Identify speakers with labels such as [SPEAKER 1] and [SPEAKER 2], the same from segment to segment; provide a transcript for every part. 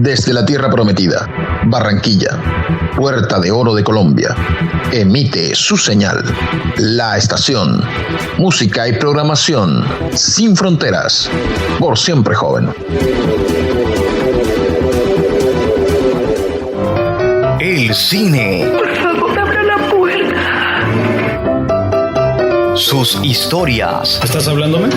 [SPEAKER 1] Desde la tierra prometida, Barranquilla, Puerta de Oro de Colombia, emite su señal. La estación, música y programación sin fronteras, por siempre joven.
[SPEAKER 2] El cine.
[SPEAKER 3] Por favor, abra la puerta.
[SPEAKER 2] Sus historias.
[SPEAKER 4] ¿Estás hablándome?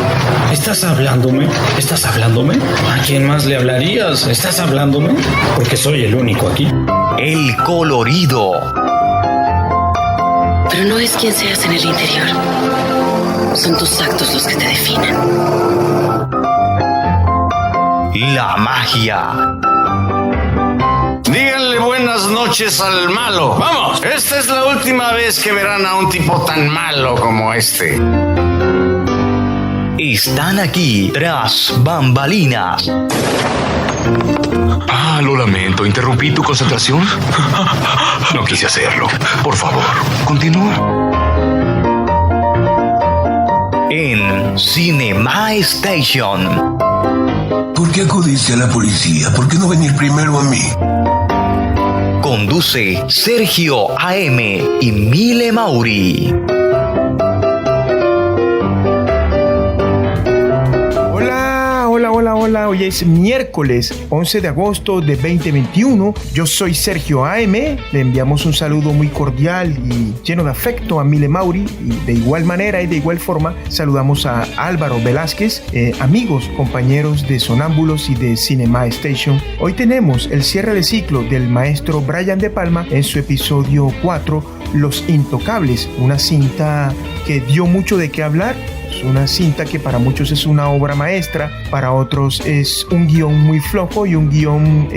[SPEAKER 4] ¿Estás hablándome? ¿Estás hablándome? ¿A quién más le hablarías? ¿Estás hablándome? Porque soy el único aquí.
[SPEAKER 2] El colorido.
[SPEAKER 5] Pero no es quien seas en el interior. Son tus actos los que te definen.
[SPEAKER 2] La magia.
[SPEAKER 6] Díganle buenas noches al malo. ¡Vamos! Esta es la última vez que verán a un tipo tan malo como este.
[SPEAKER 2] Están aquí tras bambalinas.
[SPEAKER 7] Lo lamento. ¿Interrumpí tu concentración? No quise hacerlo. Por favor, continúa.
[SPEAKER 2] En Cinema Station.
[SPEAKER 8] ¿Por qué acudiste a la policía? ¿Por qué no venir primero a mí?
[SPEAKER 2] Conduce Sergio A.M. y Mile Mauri.
[SPEAKER 9] Hola, hoy es miércoles 11 de agosto de 2021. Yo soy Sergio A.M. Le enviamos un saludo muy cordial y lleno de afecto a Mile Mauri, y de igual manera y de igual forma saludamos a Álvaro Velázquez, amigos, compañeros de Sonámbulos y de Cinema Station. Hoy tenemos el cierre de ciclo del maestro Brian De Palma en su episodio 4, Los Intocables, una cinta que dio mucho de qué hablar. Una cinta que para muchos es una obra maestra, para otros es un guión muy flojo y un guión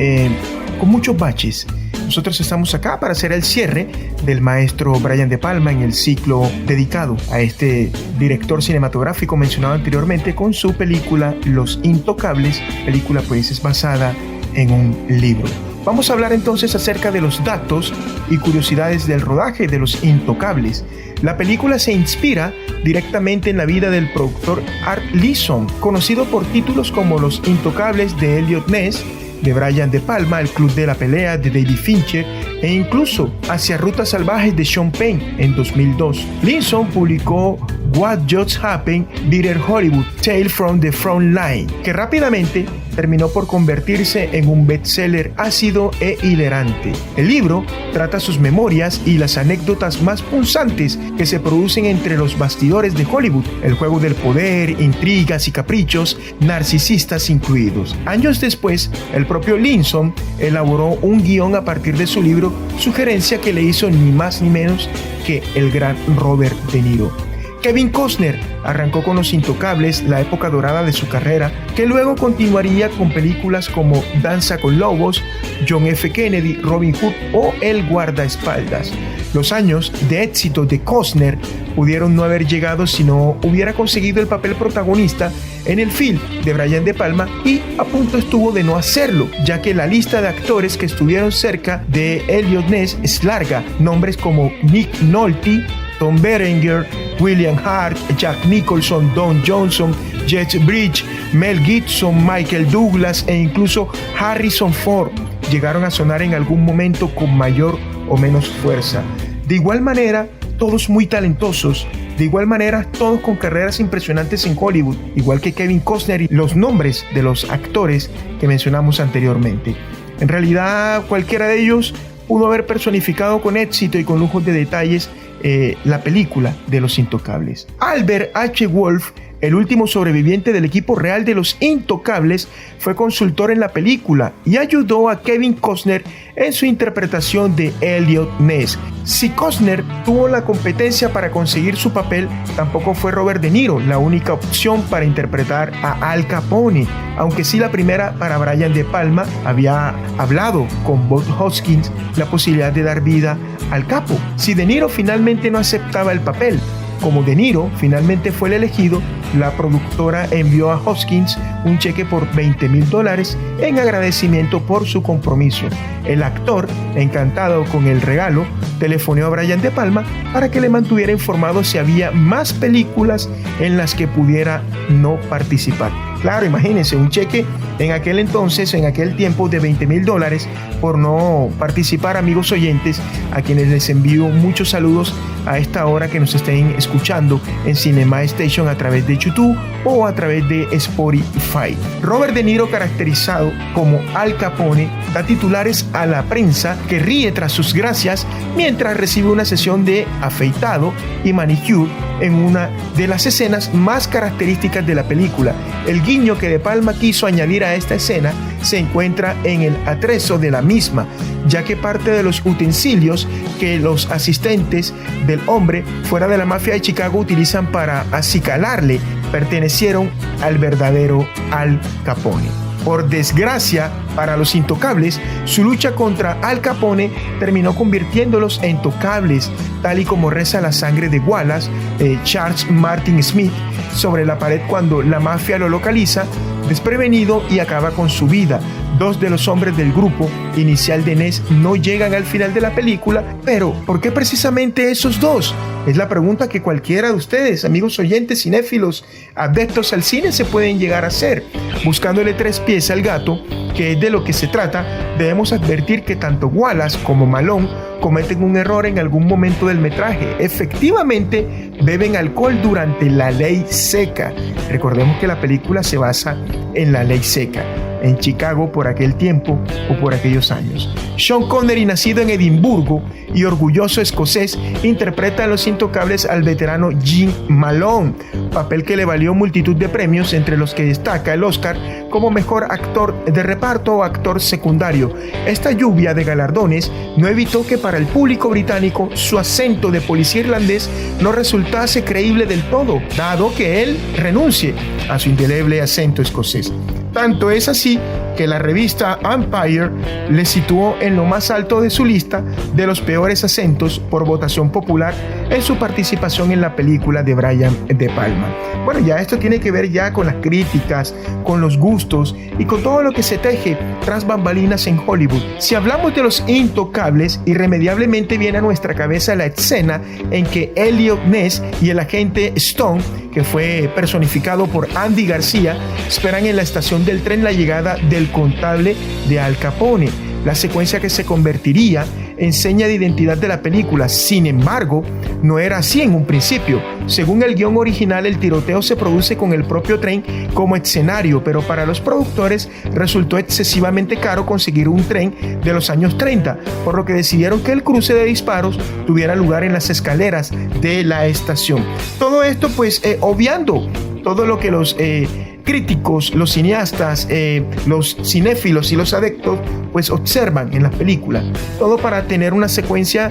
[SPEAKER 9] con muchos baches. Nosotros estamos acá para hacer el cierre del maestro Brian De Palma en el ciclo dedicado a este director cinematográfico mencionado anteriormente con su película Los Intocables. Película pues es basada en un libro. Vamos a hablar entonces acerca de los datos y curiosidades del rodaje de Los Intocables. La película se inspira directamente en la vida del productor Art Leeson, conocido por títulos como Los Intocables de Elliot Ness, de Brian De Palma, El Club de la Pelea de David Fincher e incluso Hacia Rutas Salvajes de Sean Penn en 2002. Leeson publicó What Just Happened, Bitter Hollywood, Tale from the Front Line, que rápidamente terminó por convertirse en un bestseller ácido e hilarante. El libro trata sus memorias y las anécdotas más punzantes que se producen entre los bastidores de Hollywood, el juego del poder, intrigas y caprichos narcisistas incluidos. Años después, el propio Leeson elaboró un guión a partir de su libro, sugerencia que le hizo ni más ni menos que el gran Robert De Niro. Kevin Costner arrancó con Los Intocables, la época dorada de su carrera, que luego continuaría con películas como Danza con Lobos, John F. Kennedy, Robin Hood o El Guardaespaldas. Los años de éxito de Costner pudieron no haber llegado si no hubiera conseguido el papel protagonista en el film de Brian De Palma, y a punto estuvo de no hacerlo, ya que la lista de actores que estuvieron cerca de Elliot Ness es larga. Nombres como Nick Nolte, Tom Berenger, William Hart, Jack Nicholson, Don Johnson, Jeff Bridges, Mel Gibson, Michael Douglas e incluso Harrison Ford llegaron a sonar en algún momento con mayor o menos fuerza. De igual manera, todos muy talentosos, de igual manera todos con carreras impresionantes en Hollywood, igual que Kevin Costner y los nombres de los actores que mencionamos anteriormente. En realidad, cualquiera de ellos pudo haber personificado con éxito y con lujos de detalles la película de Los Intocables. Albert H. Wolf, el último sobreviviente del equipo real de Los Intocables, fue consultor en la película y ayudó a Kevin Costner en su interpretación de Elliot Ness. Si Costner tuvo la competencia para conseguir su papel, tampoco fue Robert De Niro la única opción para interpretar a Al Capone, aunque sí la primera para Brian De Palma. Había hablado con Bob Hoskins la posibilidad de dar vida al capo. Si De Niro finalmente no aceptaba el papel, como De Niro finalmente fue el elegido, la productora envió a Hoskins un cheque por $20,000 en agradecimiento por su compromiso. El actor, encantado con el regalo, telefoneó a Brian De Palma para que le mantuviera informado si había más películas en las que pudiera no participar. Claro, imagínense, un cheque en aquel entonces, en aquel tiempo, de $20,000 por no participar, amigos oyentes, a quienes les envío muchos saludos a esta hora que nos estén escuchando en Cinema Station a través de YouTube o a través de Spotify. Robert De Niro, caracterizado como Al Capone, da titulares a la prensa que ríe tras sus gracias mientras recibe una sesión de afeitado y manicure en una de las escenas más características de la película. El guiño que De Palma quiso añadir a esta escena se encuentra en el atrezo de la misma, ya que parte de los utensilios que los asistentes del hombre fuera de la mafia de Chicago utilizan para acicalarle pertenecieron al verdadero Al Capone. Por desgracia para los intocables, su lucha contra Al Capone terminó convirtiéndolos en tocables, tal y como reza la sangre de Wallace, Charles Martin Smith, sobre la pared cuando la mafia lo localiza desprevenido y acaba con su vida. Dos de los hombres del grupo inicial de Ness no llegan al final de la película, pero ¿por qué precisamente esos dos? Es la pregunta que cualquiera de ustedes, amigos oyentes, cinéfilos, adeptos al cine, se pueden llegar a hacer. Buscándole tres pies al gato, que es de lo que se trata, debemos advertir que tanto Wallace como Malone cometen un error en algún momento del metraje. Efectivamente, beben alcohol durante la ley seca. Recordemos que la película se basa en la ley seca en Chicago por aquel tiempo o por aquellos años. Sean Connery, nacido en Edimburgo y orgulloso escocés, interpreta a Los Intocables al veterano Jim Malone, papel que le valió multitud de premios, entre los que destaca el Oscar como mejor actor de reparto o actor secundario. Esta lluvia de galardones no evitó que para el público británico su acento de policía irlandés no resultase creíble del todo, dado que él renuncie a su indeleble acento escocés. Tanto es así que la revista Empire le situó en lo más alto de su lista de los peores acentos por votación popular en su participación en la película de Brian De Palma. Bueno, ya esto tiene que ver ya con las críticas, con los gustos y con todo lo que se teje tras bambalinas en Hollywood. Si hablamos de Los Intocables, irremediablemente viene a nuestra cabeza la escena en que Elliot Ness y el agente Stone, que fue personificado por Andy García, esperan en la estación del tren la llegada del contable de Al Capone, la secuencia que se convertiría en seña de identidad de la película. Sin embargo, no era así en un principio. Según el guión original, el tiroteo se produce con el propio tren como escenario, pero para los productores resultó excesivamente caro conseguir un tren de los años 30, por lo que decidieron que el cruce de disparos tuviera lugar en las escaleras de la estación. Todo esto pues obviando todo lo que los críticos, los cineastas, los cinéfilos y los adeptos pues observan en las películas, todo para tener una secuencia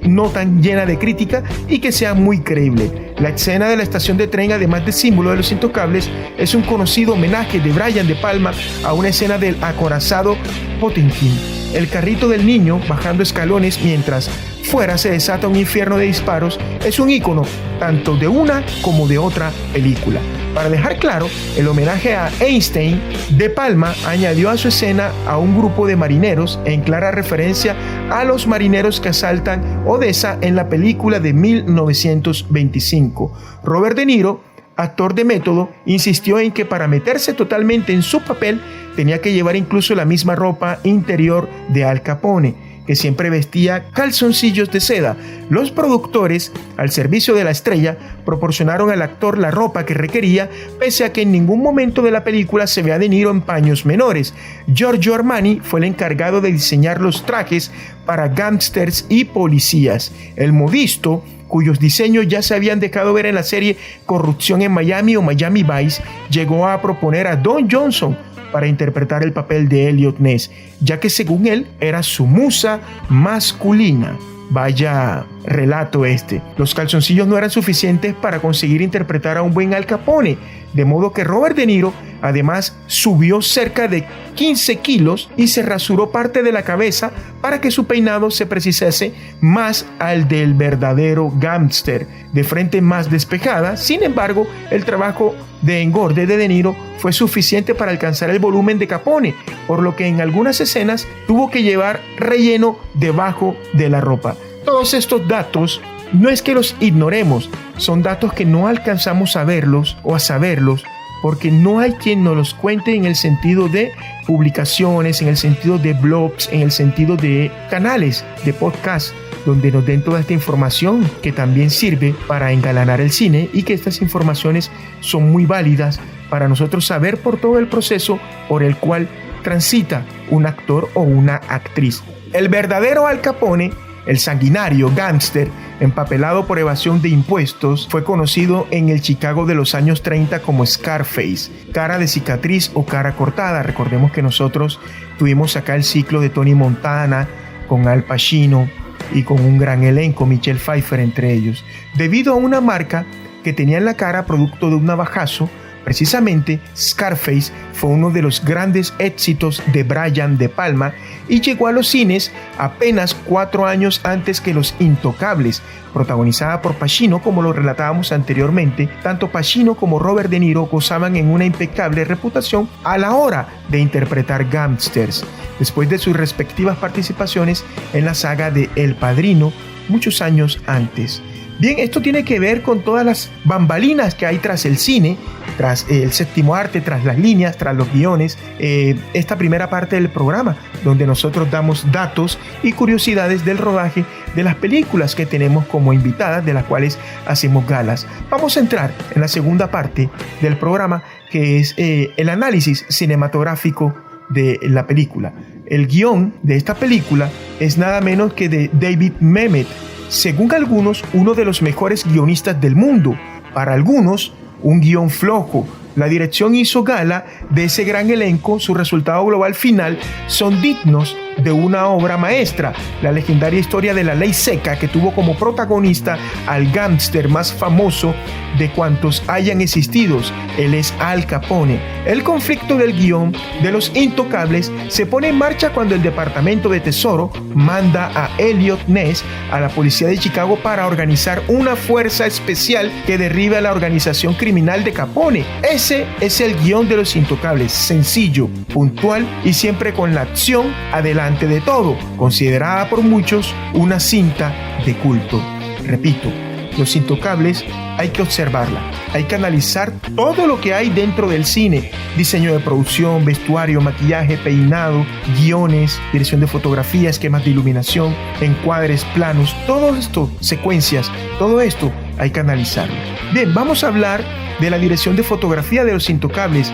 [SPEAKER 9] no tan llena de crítica y que sea muy creíble. La escena de la estación de tren, además de símbolo de Los Intocables, es un conocido homenaje de Brian De Palma a una escena del acorazado Potemkin. El carrito del niño bajando escalones mientras fuera se desata un infierno de disparos es un ícono tanto de una como de otra película. Para dejar claro el homenaje a Einstein, De Palma añadió a su escena a un grupo de marineros en clara referencia a los marineros que asaltan Odessa en la película de 1925. Robert De Niro, actor de método, insistió en que para meterse totalmente en su papel tenía que llevar incluso la misma ropa interior de Al Capone, que siempre vestía calzoncillos de seda. Los productores, al servicio de la estrella, proporcionaron al actor la ropa que requería, pese a que en ningún momento de la película se ve a De Niro en paños menores. Giorgio Armani fue el encargado de diseñar los trajes para gángsters y policías. El modisto, cuyos diseños ya se habían dejado ver en la serie Corrupción en Miami o Miami Vice, llegó a proponer a Don Johnson para interpretar el papel de Elliot Ness, ya que según él era su musa masculina. Vaya relato este. Los calzoncillos no eran suficientes para conseguir interpretar a un buen Al Capone, de modo que Robert De Niro además subió cerca de 15 kilos y se rasuró parte de la cabeza para que su peinado se precisase más al del verdadero gángster, de frente más despejada. Sin embargo, el trabajo de engorde de Niro fue suficiente para alcanzar el volumen de Capone, por lo que en algunas escenas tuvo que llevar relleno debajo de la ropa. Todos estos datos no es que los ignoremos, son datos que no alcanzamos a verlos o a saberlos porque no hay quien nos los cuente en el sentido de publicaciones, en el sentido de blogs, en el sentido de canales de podcast donde nos den toda esta información que también sirve para engalanar el cine y que estas informaciones son muy válidas para nosotros saber por todo el proceso por el cual transita un actor o una actriz. El verdadero Al Capone, el sanguinario gángster empapelado por evasión de impuestos, fue conocido en el Chicago de los años 30 como Scarface, cara de cicatriz o cara cortada. Recordemos que nosotros tuvimos acá el ciclo de Tony Montana con Al Pacino y con un gran elenco, Michelle Pfeiffer entre ellos, debido a una marca que tenía en la cara producto de un navajazo. Precisamente, Scarface fue uno de los grandes éxitos de Brian De Palma y llegó a los cines apenas 4 años antes que Los Intocables, protagonizada por Pacino, como lo relatábamos anteriormente. Tanto Pacino como Robert De Niro gozaban en una impecable reputación a la hora de interpretar gángsters, después de sus respectivas participaciones en la saga de El Padrino muchos años antes. Bien, esto tiene que ver con todas las bambalinas que hay tras el cine, tras el séptimo arte, tras las líneas, tras los guiones. Esta primera parte del programa, donde nosotros damos datos y curiosidades del rodaje de las películas que tenemos como invitadas, de las cuales hacemos galas. Vamos a entrar en la segunda parte del programa, que es el análisis cinematográfico de la película. El guión de esta película es nada menos que de David Mamet, según algunos, uno de los mejores guionistas del mundo. Para algunos, un guión flojo. La dirección hizo gala de ese gran elenco. Su resultado global final son dignos de una obra maestra, la legendaria historia de la ley seca, que tuvo como protagonista al gángster más famoso de cuantos hayan existido. Él es Al Capone. El conflicto del guión de Los Intocables se pone en marcha cuando el Departamento de Tesoro manda a Elliot Ness a la policía de Chicago para organizar una fuerza especial que derribe a la organización criminal de Capone. Ese es el guión de Los Intocables, sencillo, puntual y siempre con la acción adelante de todo, considerada por muchos una cinta de culto. Repito, Los Intocables hay que observarla, hay que analizar todo lo que hay dentro del cine: diseño de producción, vestuario, maquillaje, peinado, guiones, dirección de fotografía, esquemas de iluminación, encuadres, planos, todo esto, secuencias, todo esto hay que analizarlo. Bien, vamos a hablar de la dirección de fotografía de Los Intocables.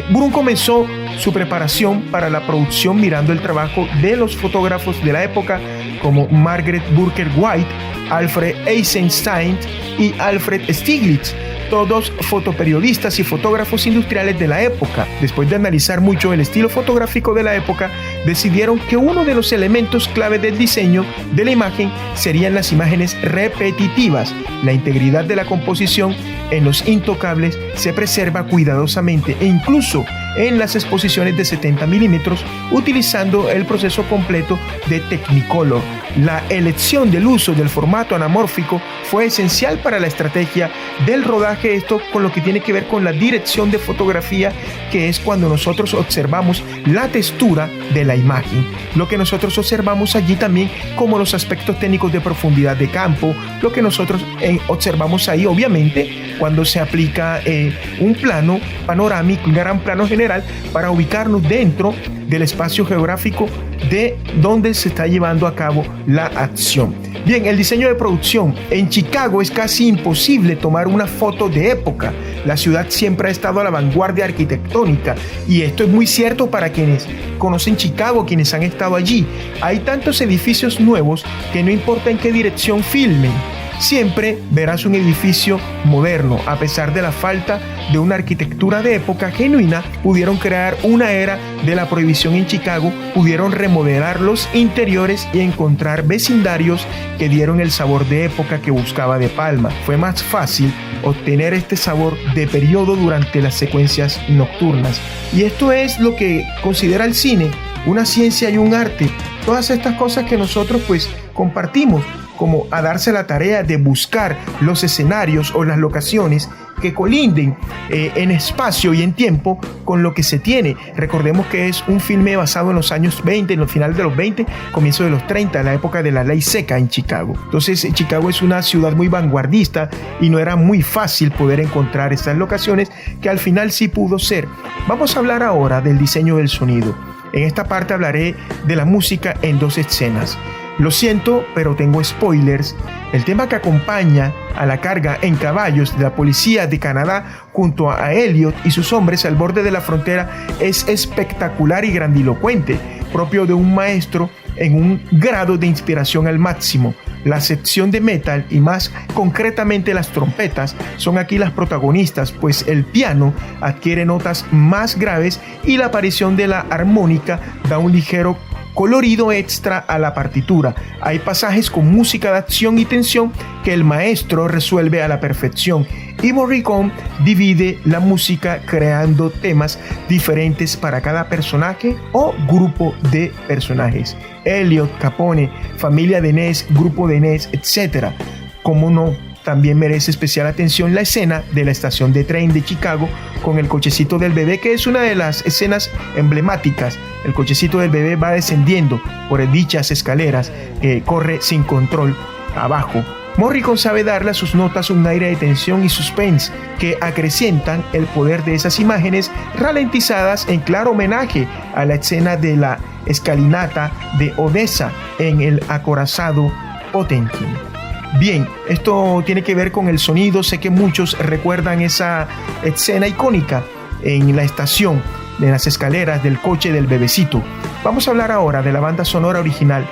[SPEAKER 9] Brun comenzó su preparación para la producción mirando el trabajo de los fotógrafos de la época como Margaret Burger White, Alfred Eisenstein y Alfred Stieglitz, todos fotoperiodistas y fotógrafos industriales de la época. Después de analizar mucho el estilo fotográfico de la época, decidieron que uno de los elementos clave del diseño de la imagen serían las imágenes repetitivas. La integridad de la composición en Los Intocables se preserva cuidadosamente e incluso en las exposiciones de 70 milímetros utilizando el proceso completo de Technicolor. La elección del uso del formato anamórfico fue esencial para la estrategia del rodaje, esto con lo que tiene que ver con la dirección de fotografía, que es cuando nosotros observamos la textura de la imagen. Lo que nosotros observamos allí también como los aspectos técnicos de profundidad de campo, lo que nosotros observamos ahí obviamente cuando se aplica un plano panorámico, un gran plano general para ubicarnos dentro del espacio geográfico de donde se está llevando a cabo la acción. Bien, el diseño de producción. En Chicago es casi imposible tomar una foto de época. La ciudad siempre ha estado a la vanguardia arquitectónica y esto es muy cierto para quienes conocen Chicago, quienes han estado allí. Hay tantos edificios nuevos que no importa en qué dirección filmen, siempre verás un edificio moderno. A pesar de la falta de una arquitectura de época genuina, pudieron crear una era de la prohibición en Chicago, pudieron remodelar los interiores y encontrar vecindarios que dieron el sabor de época que buscaba De Palma. Fue más fácil obtener este sabor de periodo durante las secuencias nocturnas. Y esto es lo que considera el cine una ciencia y un arte. Todas estas cosas que nosotros pues compartimos, como a darse la tarea de buscar los escenarios o las locaciones que colinden en espacio y en tiempo con lo que se tiene. Recordemos que es un filme basado en los años 20, en los finales de los 20, comienzo de los 30, en la época de la ley seca en Chicago. Entonces, Chicago es una ciudad muy vanguardista y no era muy fácil poder encontrar estas locaciones, que al final sí pudo ser. Vamos a hablar ahora del diseño del sonido. En esta parte hablaré de la música en 2 escenas. Lo siento, pero tengo spoilers. El tema que acompaña a la carga en caballos de la policía de Canadá junto a Elliot y sus hombres al borde de la frontera es espectacular y grandilocuente, propio de un maestro en un grado de inspiración al máximo. La sección de metal y más concretamente las trompetas son aquí las protagonistas, pues el piano adquiere notas más graves y la aparición de la armónica da un ligero colorido extra a la partitura. Hay pasajes con música de acción y tensión que el maestro resuelve a la perfección, y Morricone divide la música creando temas diferentes para cada personaje o grupo de personajes. Elliot, Capone, familia de Ness, grupo de Ness, etc. Como no, también merece especial atención la escena de la estación de tren de Chicago con el cochecito del bebé, que es una de las escenas emblemáticas. El cochecito del bebé va descendiendo por dichas escaleras, corre sin control abajo. Morricone sabe darle a sus notas un aire de tensión y suspense que acrecientan el poder de esas imágenes ralentizadas, en claro homenaje a la escena de la escalinata de Odessa en el acorazado Potemkin. Bien, esto tiene que ver con el sonido. Sé que muchos recuerdan esa escena icónica en la estación, de las escaleras del coche del bebecito. Vamos a hablar ahora de la banda sonora original.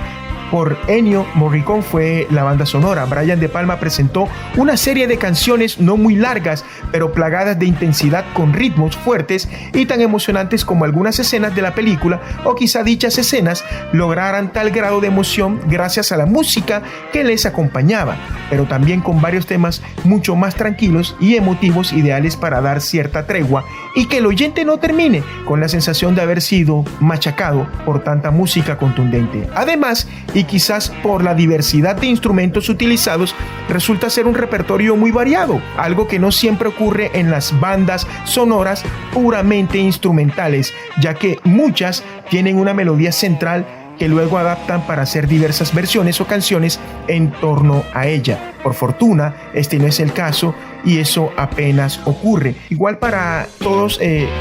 [SPEAKER 9] Por Ennio Morricone fue la banda sonora. Brian De Palma presentó una serie de canciones no muy largas, pero plagadas de intensidad, con ritmos fuertes y tan emocionantes como algunas escenas de la película, o quizá dichas escenas lograran tal grado de emoción gracias a la música que les acompañaba, pero también con varios temas mucho más tranquilos y emotivos, ideales para dar cierta tregua y que el oyente no termine con la sensación de haber sido machacado por tanta música contundente. Además, y quizás por la diversidad de instrumentos utilizados, resulta ser un repertorio muy variado, algo que no siempre ocurre en las bandas sonoras puramente instrumentales, ya que muchas tienen una melodía central que luego adaptan para hacer diversas versiones o canciones en torno a ella. Por fortuna, este no es el caso, y eso apenas ocurre. Igual para todos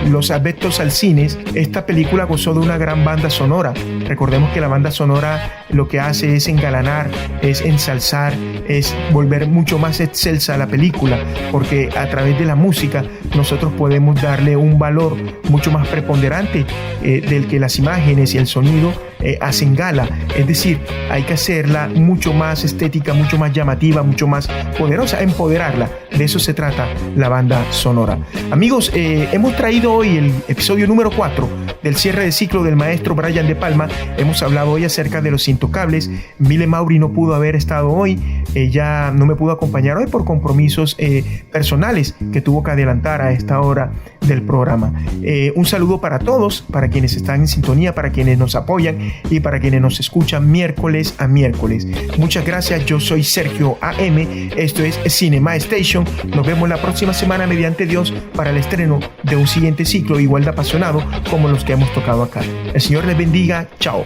[SPEAKER 9] los adeptos al cine, esta película gozó de una gran banda sonora. Recordemos que la banda sonora lo que hace es engalanar, es ensalzar, es volver mucho más excelsa a la película, porque a través de la música nosotros podemos darle un valor mucho más preponderante del que las imágenes y el sonido hacen gala. Es decir, hay que hacerla mucho más estética, mucho más llamativa, mucho más poderosa, empoderarla. De eso se trata la banda sonora. Amigos, hemos traído hoy el episodio número 4 del cierre de ciclo del maestro Brian De Palma. Hemos hablado hoy acerca de Los Intocables. Mile Maury no pudo haber estado hoy, ella no me pudo acompañar hoy por compromisos personales que tuvo que adelantar a esta hora del programa. Un saludo para todos, para quienes están en sintonía, para quienes nos apoyan y para quienes nos escuchan miércoles a miércoles. Muchas gracias. Yo soy Sergio AM. Esto es Cinema Station. Nos vemos la próxima semana, mediante Dios, para el estreno de un siguiente ciclo igual de apasionado como los que hemos tocado acá. El Señor les bendiga. Chao.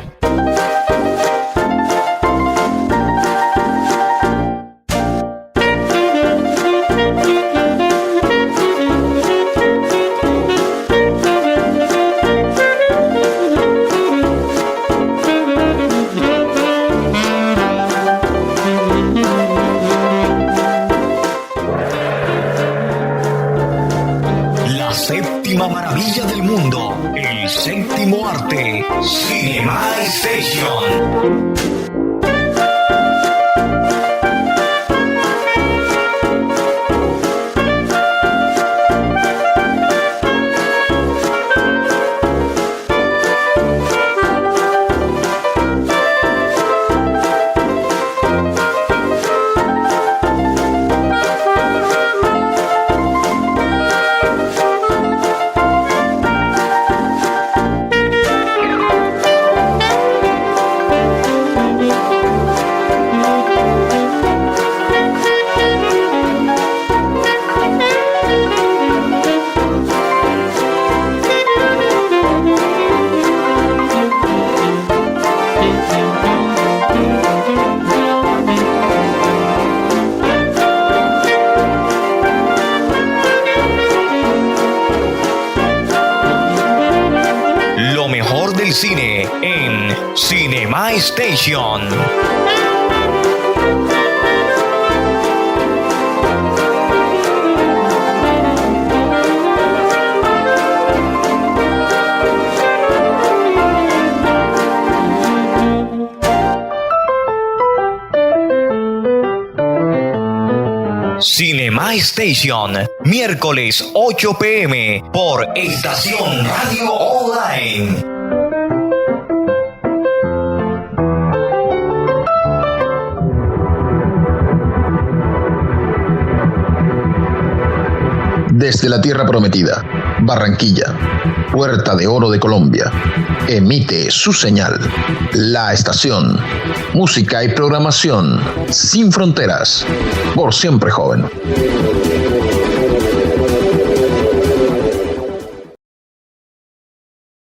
[SPEAKER 2] Maravilla del mundo, el séptimo arte, Cinema Station. del cine en Cinema Station. Cinema Station, miércoles 8 p.m. por Estación Radio Online.
[SPEAKER 1] Desde la Tierra Prometida, Barranquilla, Puerta de Oro de Colombia, emite su señal, la estación, música y programación sin fronteras, por siempre joven.